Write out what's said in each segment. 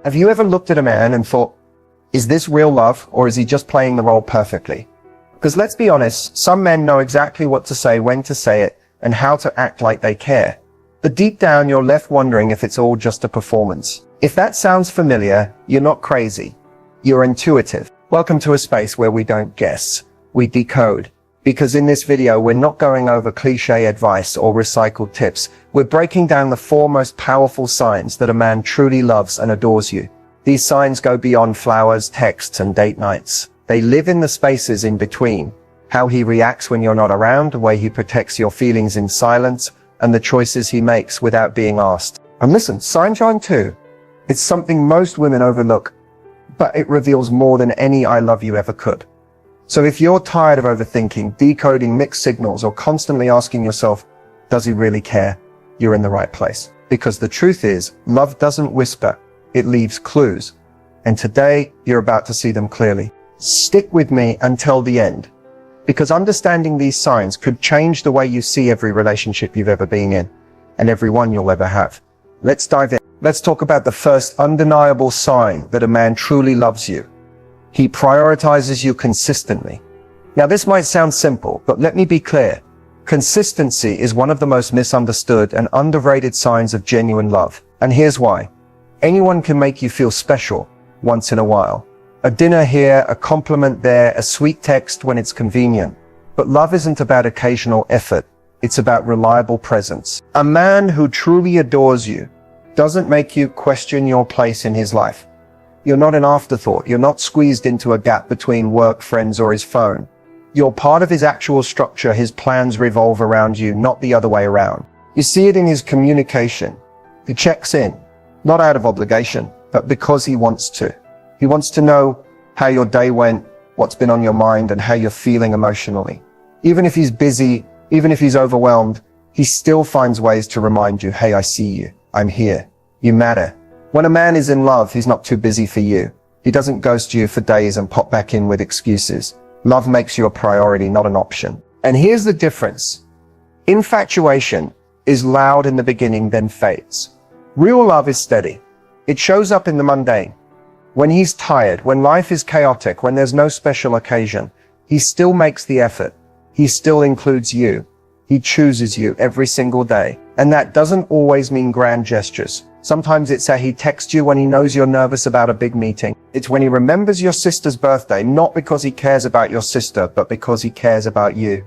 Have you ever looked at a man and thought, is this real love, or is he just playing the role perfectly? Because let's be honest, some men know exactly what to say, when to say it, and how to act like they care. But deep down, you're left wondering if it's all just a performance. If that sounds familiar, you're not crazy. You're intuitive. Welcome to a space where we don't guess, we decode. Because in this video, we're not going over cliche advice or recycled tips. We're breaking down the 4 most powerful signs that a man truly loves and adores you. These signs go beyond flowers, texts, and date nights. They live in the spaces in between. How he reacts when you're not around, the way he protects your feelings in silence, and the choices he makes without being asked. And listen, sign 2. It's something most women overlook, but it reveals more than any I love you ever could. So if you're tired of overthinking, decoding mixed signals, or constantly asking yourself, does he really care? You're in the right place. Because the truth is, love doesn't whisper, it leaves clues. And today, you're about to see them clearly. Stick with me until the end, because understanding these signs could change the way you see every relationship you've ever been in, and every one you'll ever have. Let's dive in. Let's talk about the first undeniable sign that a man truly loves you. He prioritizes you consistently. Now, this might sound simple, but let me be clear. Consistency is one of the most misunderstood and underrated signs of genuine love. And here's why. Anyone can make you feel special once in a while. A dinner here, a compliment there, a sweet text when it's convenient. But love isn't about occasional effort. It's about reliable presence. A man who truly adores you doesn't make you question your place in his life. You're not an afterthought. You're not squeezed into a gap between work, friends, or his phone. You're part of his actual structure. His plans revolve around you, not the other way around. You see it in his communication. He checks in, not out of obligation, but because he wants to. He wants to know how your day went, what's been on your mind, and how you're feeling emotionally. Even if he's busy, even if he's overwhelmed, he still finds ways to remind you, hey, I see you. I'm here. You matter. When a man is in love, he's not too busy for you. He doesn't ghost you for days and pop back in with excuses. Love makes you a priority, not an option. And here's the difference. Infatuation is loud in the beginning, then fades. Real love is steady. It shows up in the mundane. When he's tired, when life is chaotic, when there's no special occasion, he still makes the effort. He still includes you. He chooses you every single day. And that doesn't always mean grand gestures. Sometimes it's how he texts you when he knows you're nervous about a big meeting. It's when he remembers your sister's birthday, not because he cares about your sister, but because he cares about you.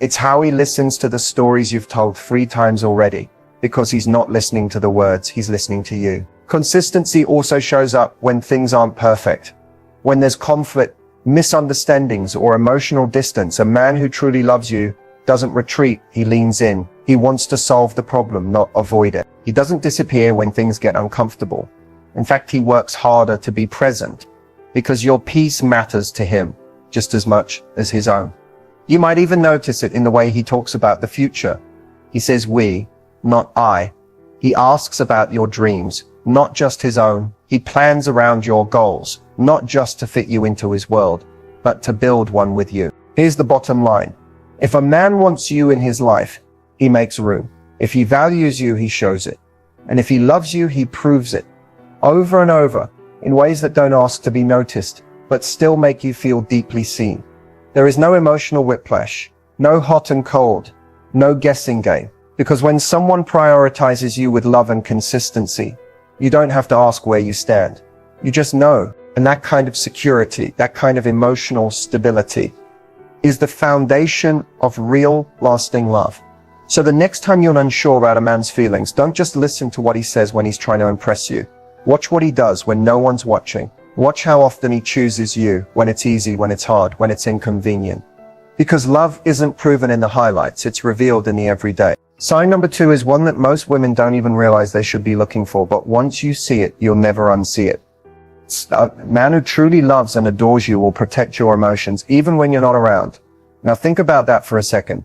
It's how he listens to the stories you've told 3 times already, because he's not listening to the words, he's listening to you. Consistency also shows up when things aren't perfect. When there's conflict, misunderstandings, or emotional distance, a man who truly loves you doesn't retreat, he leans in. He wants to solve the problem, not avoid it. He doesn't disappear when things get uncomfortable. In fact, he works harder to be present, because your peace matters to him just as much as his own. You might even notice it in the way he talks about the future. He says we, not I. He asks about your dreams, not just his own. He plans around your goals, not just to fit you into his world, but to build one with you. Here's the bottom line. If a man wants you in his life, he makes room. If he values you, he shows it. And if he loves you, he proves it. Over and over, in ways that don't ask to be noticed, but still make you feel deeply seen. There is no emotional whiplash, no hot and cold, no guessing game. Because when someone prioritizes you with love and consistency, you don't have to ask where you stand. You just know. And that kind of security, that kind of emotional stability, is the foundation of real, lasting love. So the next time you're unsure about a man's feelings, don't just listen to what he says when he's trying to impress you. Watch what he does when no one's watching. Watch how often he chooses you, when it's easy, when it's hard, when it's inconvenient. Because love isn't proven in the highlights, it's revealed in the everyday. Sign number 2 is one that most women don't even realize they should be looking for, but once you see it, you'll never unsee it. A man who truly loves and adores you will protect your emotions even when you're not around. Now think about that for a second.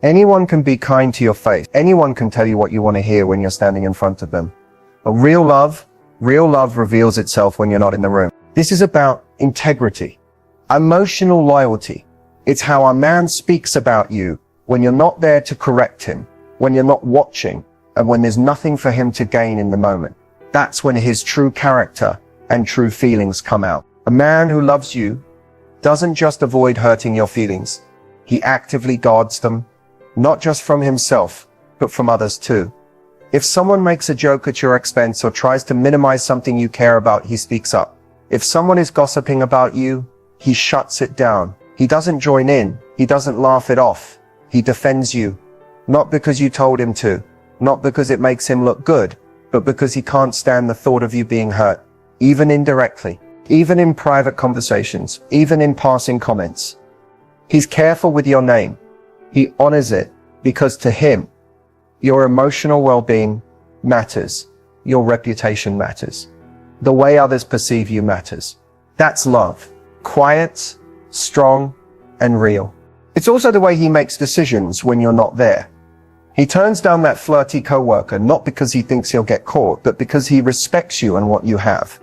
Anyone can be kind to your face. Anyone can tell you what you want to hear when you're standing in front of them. But real love reveals itself when you're not in the room. This is about integrity, emotional loyalty. It's how a man speaks about you when you're not there to correct him, when you're not watching, and when there's nothing for him to gain in the moment. That's when his true character and true feelings come out. A man who loves you doesn't just avoid hurting your feelings. He actively guards them, not just from himself, but from others too. If someone makes a joke at your expense or tries to minimize something you care about, he speaks up. If someone is gossiping about you, he shuts it down. He doesn't join in. He doesn't laugh it off. He defends you. Not because you told him to, not because it makes him look good, but because he can't stand the thought of you being hurt, even indirectly, even in private conversations, even in passing comments. He's careful with your name. He honors it because to him, your emotional well-being matters. Your reputation matters. The way others perceive you matters. That's love. Quiet, strong, and real. It's also the way he makes decisions when you're not there. He turns down that flirty coworker not because he thinks he'll get caught, but because he respects you and what you have.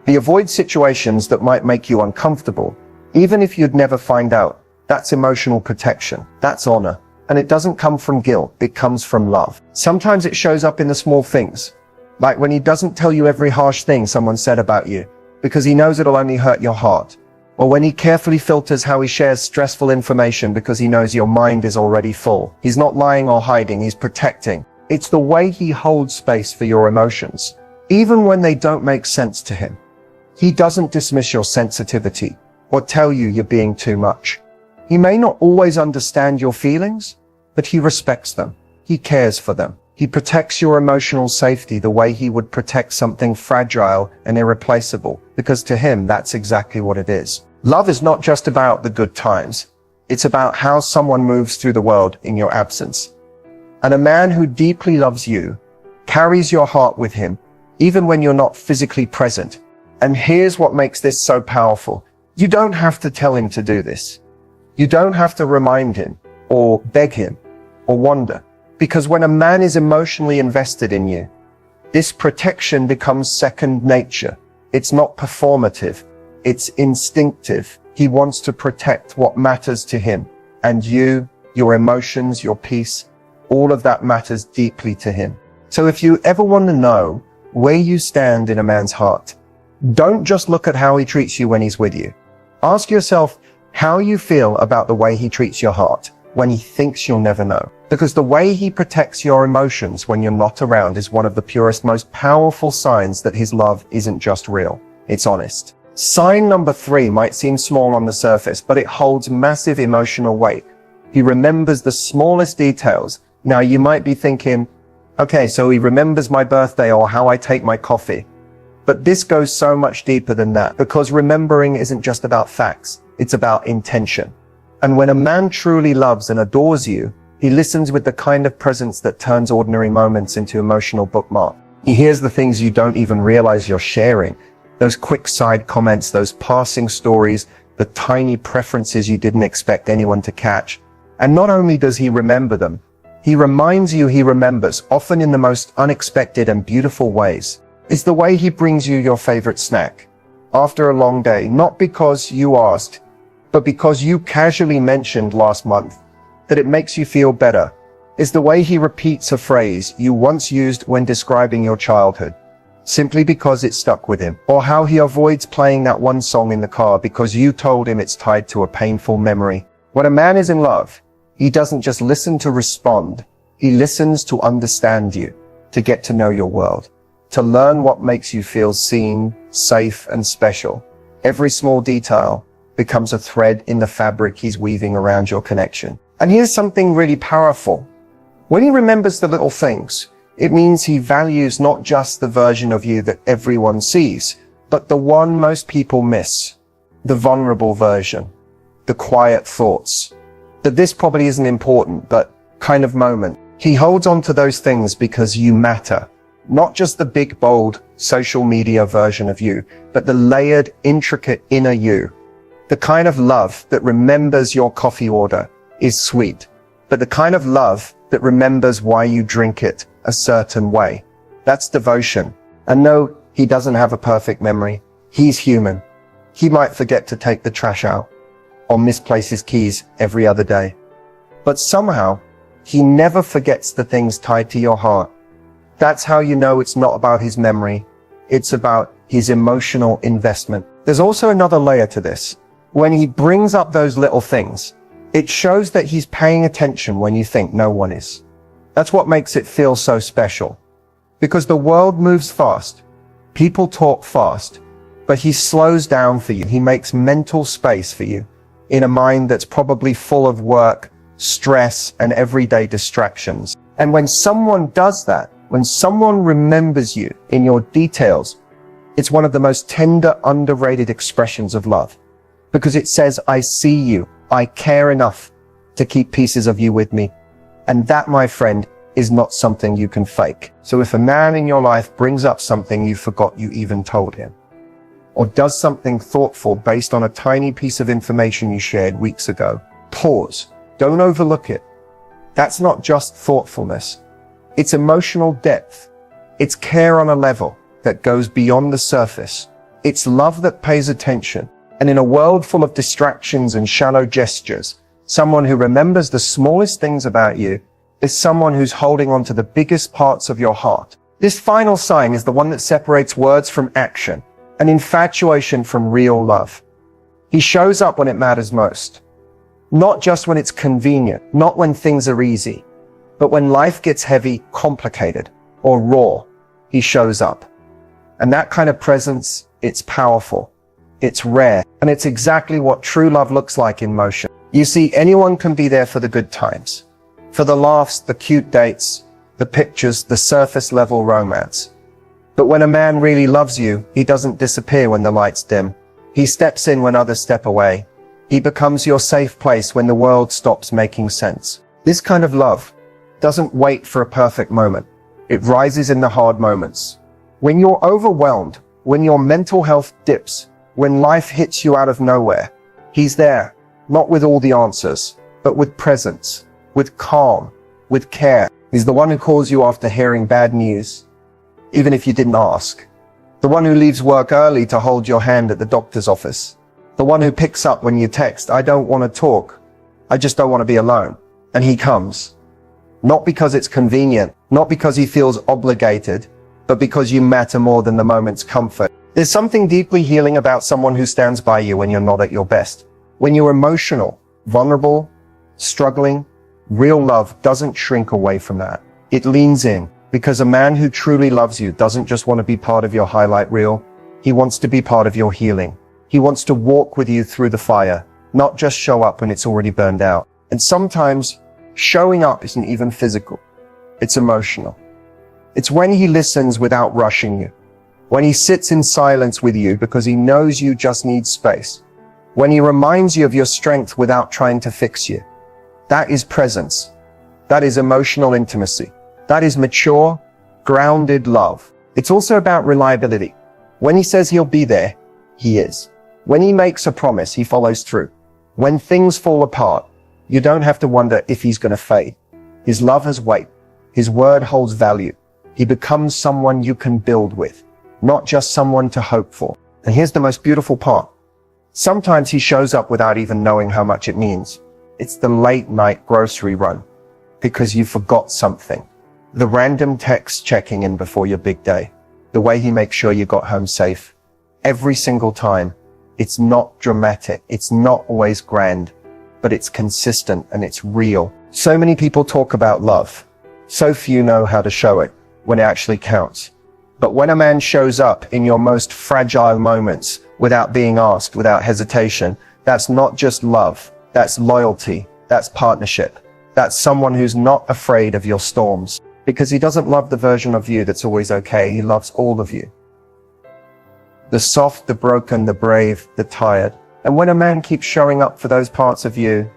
He avoids situations that might make you uncomfortable, even if you'd never find out. That's emotional protection. That's honor. And it doesn't come from guilt. It comes from love. Sometimes it shows up in the small things, like when he doesn't tell you every harsh thing someone said about you, because he knows it'll only hurt your heart. Or when he carefully filters how he shares stressful information because he knows your mind is already full. He's not lying or hiding, he's protecting. It's the way he holds space for your emotions, even when they don't make sense to him. He doesn't dismiss your sensitivity or tell you you're being too much. He may not always understand your feelings, but he respects them. He cares for them. He protects your emotional safety the way he would protect something fragile and irreplaceable, because to him, that's exactly what it is. Love is not just about the good times. It's about how someone moves through the world in your absence. And a man who deeply loves you carries your heart with him, even when you're not physically present. And here's what makes this so powerful. You don't have to tell him to do this. You don't have to remind him or beg him or wonder. Because when a man is emotionally invested in you, this protection becomes second nature. It's not performative. It's instinctive. He wants to protect what matters to him. And you, your emotions, your peace, all of that matters deeply to him. So if you ever want to know where you stand in a man's heart, don't just look at how he treats you when he's with you. Ask yourself how you feel about the way he treats your heart when he thinks you'll never know. Because the way he protects your emotions when you're not around is one of the purest, most powerful signs that his love isn't just real, it's honest. Sign number 3 might seem small on the surface, but it holds massive emotional weight. He remembers the smallest details. Now you might be thinking, okay, so he remembers my birthday or how I take my coffee. But this goes so much deeper than that, because remembering isn't just about facts, it's about intention. And when a man truly loves and adores you, he listens with the kind of presence that turns ordinary moments into emotional bookmarks. He hears the things you don't even realize you're sharing. Those quick side comments, those passing stories, the tiny preferences you didn't expect anyone to catch. And not only does he remember them, he reminds you he remembers, often in the most unexpected and beautiful ways. It's the way he brings you your favorite snack after a long day, not because you asked, but because you casually mentioned last month that it makes you feel better. Is the way he repeats a phrase you once used when describing your childhood, simply because it stuck with him. Or how he avoids playing that one song in the car because you told him it's tied to a painful memory. When a man is in love, he doesn't just listen to respond. He listens to understand you, to get to know your world, to learn what makes you feel seen, safe, and special. Every small detail becomes a thread in the fabric he's weaving around your connection. And here's something really powerful. When he remembers the little things, it means he values not just the version of you that everyone sees, but the one most people miss. The vulnerable version. The quiet thoughts. That this probably isn't important, but kind of moment. He holds on to those things because you matter. Not just the big, bold, social media version of you, but the layered, intricate inner you. The kind of love that remembers your coffee order is sweet, but the kind of love that remembers why you drink it a certain way. That's devotion. And no, he doesn't have a perfect memory. He's human. He might forget to take the trash out or misplace his keys every other day. But somehow, he never forgets the things tied to your heart. That's how you know it's not about his memory, It's about his emotional investment. There's also another layer to this. When he brings up those little things, it shows that he's paying attention when you think no one is. That's what makes it feel so special. Because the world moves fast. People talk fast. But he slows down for you. He makes mental space for you in a mind that's probably full of work, stress, and everyday distractions. And when someone does that, when someone remembers you in your details, it's one of the most tender, underrated expressions of love. Because it says, I see you. I care enough to keep pieces of you with me. And that, my friend, is not something you can fake. So if a man in your life brings up something you forgot you even told him, or does something thoughtful based on a tiny piece of information you shared weeks ago, pause. Don't overlook it. That's not just thoughtfulness. It's emotional depth. It's care on a level that goes beyond the surface. It's love that pays attention. And in a world full of distractions and shallow gestures, someone who remembers the smallest things about you is someone who's holding on to the biggest parts of your heart. This final sign is the one that separates words from action, an infatuation from real love. He shows up when it matters most. Not just when it's convenient, not when things are easy, but when life gets heavy, complicated, or raw, he shows up. And that kind of presence, it's powerful, it's rare, and it's exactly what true love looks like in motion. You see, anyone can be there for the good times, for the laughs, the cute dates, the pictures, the surface level romance. But when a man really loves you, he doesn't disappear when the lights dim. He steps in when others step away. He becomes your safe place when the world stops making sense. This kind of love doesn't wait for a perfect moment. It rises in the hard moments. When you're overwhelmed, when your mental health dips, when life hits you out of nowhere, he's there, not with all the answers, but with presence, with calm, with care. He's the one who calls you after hearing bad news, even if you didn't ask. The one who leaves work early to hold your hand at the doctor's office. The one who picks up when you text, I don't want to talk. I just don't want to be alone. And he comes. Not because it's convenient, not because he feels obligated, but because you matter more than the moment's comfort. There's something deeply healing about someone who stands by you when you're not at your best. When you're emotional, vulnerable, struggling, real love doesn't shrink away from that. It leans in. Because a man who truly loves you doesn't just want to be part of your highlight reel. He wants to be part of your healing. He wants to walk with you through the fire, not just show up when it's already burned out. And sometimes showing up isn't even physical. It's emotional. It's when he listens without rushing you. When he sits in silence with you because he knows you just need space. When he reminds you of your strength without trying to fix you. That is presence. That is emotional intimacy. That is mature, grounded love. It's also about reliability. When he says he'll be there, he is. When he makes a promise, he follows through. When things fall apart, you don't have to wonder if he's going to fade. His love has weight. His word holds value. He becomes someone you can build with, not just someone to hope for. And here's the most beautiful part. Sometimes he shows up without even knowing how much it means. It's the late night grocery run because you forgot something. The random text checking in before your big day. The way he makes sure you got home safe. Every single time. It's not dramatic. It's not always grand, but it's consistent and it's real. So many people talk about love. So few know how to show it when it actually counts. But when a man shows up in your most fragile moments without being asked, without hesitation, that's not just love. That's loyalty. That's partnership. That's someone who's not afraid of your storms. Because he doesn't love the version of you that's always okay. He loves all of you. The soft, the broken, the brave, the tired. And when a man keeps showing up for those parts of you,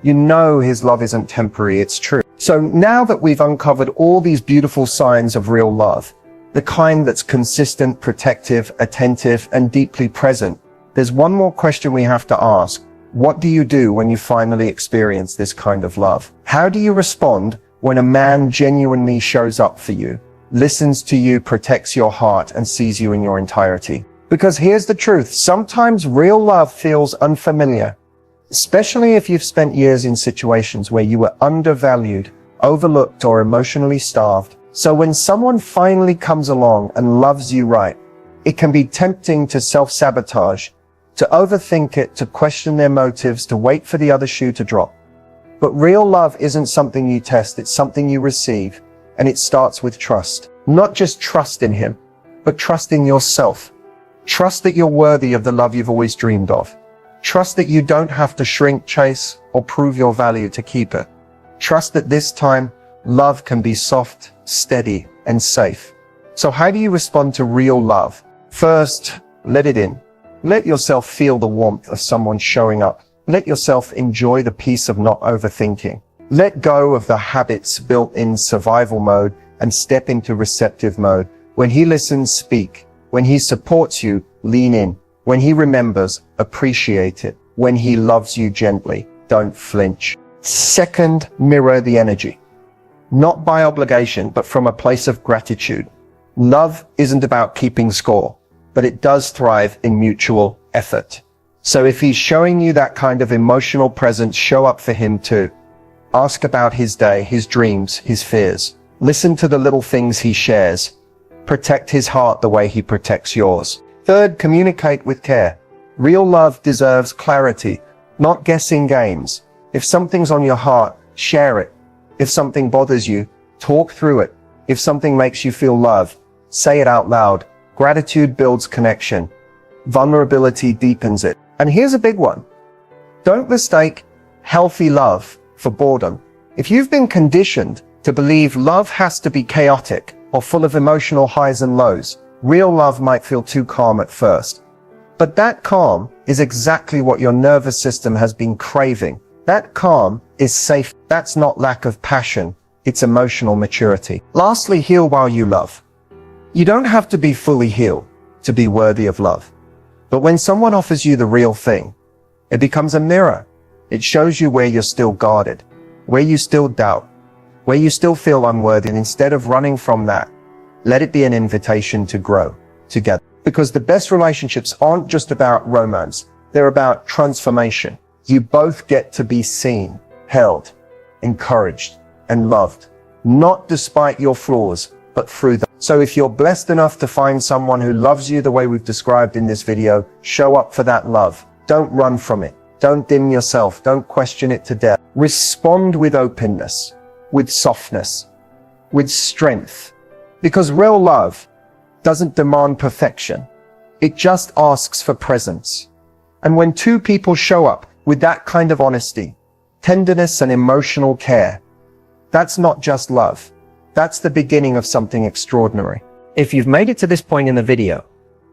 you know his love isn't temporary, it's true. So now that we've uncovered all these beautiful signs of real love, the kind that's consistent, protective, attentive, and deeply present, there's one more question we have to ask. What do you do when you finally experience this kind of love? How do you respond when a man genuinely shows up for you, listens to you, protects your heart, and sees you in your entirety? Because here's the truth. Sometimes real love feels unfamiliar, especially if you've spent years in situations where you were undervalued, overlooked, or emotionally starved. So when someone finally comes along and loves you right, It can be tempting to self-sabotage, to overthink it, to question their motives, to wait for the other shoe to drop. But real love isn't something you test, it's something you receive, and it starts with trust. Not just trust in him, but trust in yourself. Trust that you're worthy of the love you've always dreamed of. Trust that you don't have to shrink, chase, or prove your value to keep it. Trust that this time, love can be soft, steady, and safe. So how do you respond to real love? First, let it in. Let yourself feel the warmth of someone showing up. Let yourself enjoy the peace of not overthinking. Let go of the habits built in survival mode and step into receptive mode. When he listens, speak. When he supports you, lean in. When he remembers, appreciate it. When he loves you gently, don't flinch. Second, mirror the energy. Not by obligation, but from a place of gratitude. Love isn't about keeping score, but it does thrive in mutual effort. So if he's showing you that kind of emotional presence, show up for him too. Ask about his day, his dreams, his fears. Listen to the little things he shares. Protect his heart the way he protects yours. Third, communicate with care. Real love deserves clarity, not guessing games. If something's on your heart, share it. If something bothers you, talk through it. If something makes you feel loved, say it out loud. Gratitude builds connection. Vulnerability deepens it. And here's a big one. Don't mistake healthy love for boredom. If you've been conditioned to believe love has to be chaotic or full of emotional highs and lows, real love might feel too calm at first. But that calm is exactly what your nervous system has been craving. That calm is safe. That's not lack of passion. It's emotional maturity. Lastly, heal while you love. You don't have to be fully healed to be worthy of love. But when someone offers you the real thing, it becomes a mirror. It shows you where you're still guarded, where you still doubt, where you still feel unworthy. And instead of running from that, let it be an invitation to grow together. Because the best relationships aren't just about romance. They're about transformation. You both get to be seen, held, encouraged, and loved, not despite your flaws, but through them. So if you're blessed enough to find someone who loves you the way we've described in this video, show up for that love. Don't run from it. Don't dim yourself. Don't question it to death. Respond with openness, with softness, with strength. Because real love doesn't demand perfection. It just asks for presence. And when two people show up with that kind of honesty, tenderness, and emotional care, that's not just love. That's the beginning of something extraordinary. If you've made it to this point in the video,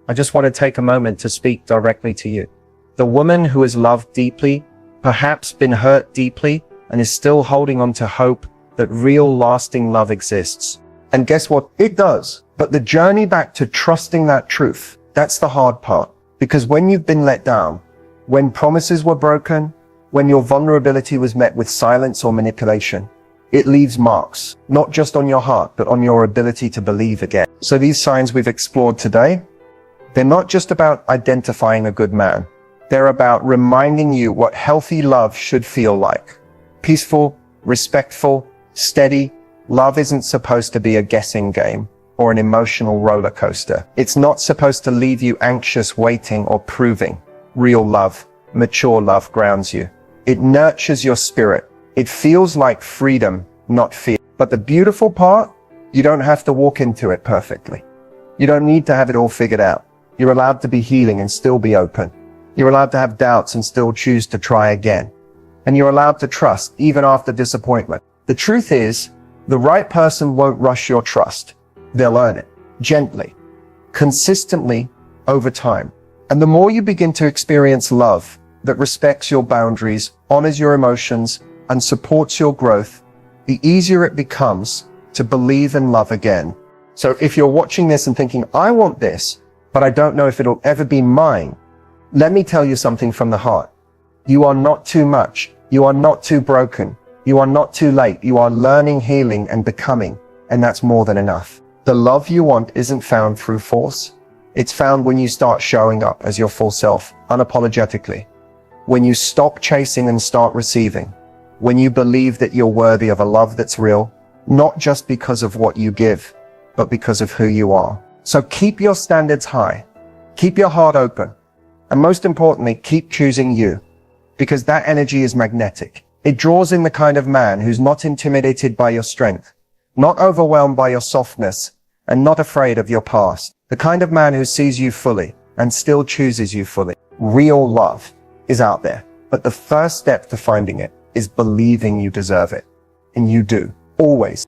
I just want to take a moment to speak directly to you. The woman who has loved deeply, perhaps been hurt deeply, and is still holding on to hope that real lasting love exists. And guess what? It does. But the journey back to trusting that truth, that's the hard part. Because when you've been let down, when promises were broken, when your vulnerability was met with silence or manipulation, it leaves marks, not just on your heart, but on your ability to believe again. So these signs we've explored today, they're not just about identifying a good man. They're about reminding you what healthy love should feel like. Peaceful, respectful, steady. Love isn't supposed to be a guessing game or an emotional roller coaster. It's not supposed to leave you anxious, waiting, or proving. Real love, mature love grounds you. It nurtures your spirit. It feels like freedom, not fear. But the beautiful part, you don't have to walk into it perfectly. You don't need to have it all figured out. You're allowed to be healing and still be open. You're allowed to have doubts and still choose to try again. And you're allowed to trust even after disappointment. The truth is, the right person won't rush your trust. They'll earn it gently, consistently, over time. And the more you begin to experience love that respects your boundaries, honors your emotions, and supports your growth, the easier it becomes to believe and love again. So if you're watching this and thinking, I want this, but I don't know if it'll ever be mine, let me tell you something from the heart. You are not too much. You are not too broken. You are not too late. You are learning, healing, and becoming, and that's more than enough. The love you want isn't found through force. It's found when you start showing up as your full self, unapologetically. When you stop chasing and start receiving. When you believe that you're worthy of a love that's real, not just because of what you give, but because of who you are. So keep your standards high. Keep your heart open. And most importantly, keep choosing you. Because that energy is magnetic. It draws in the kind of man who's not intimidated by your strength, not overwhelmed by your softness, and not afraid of your past. The kind of man who sees you fully and still chooses you fully. Real love is out there, but the first step to finding it is believing you deserve it. And you do, always.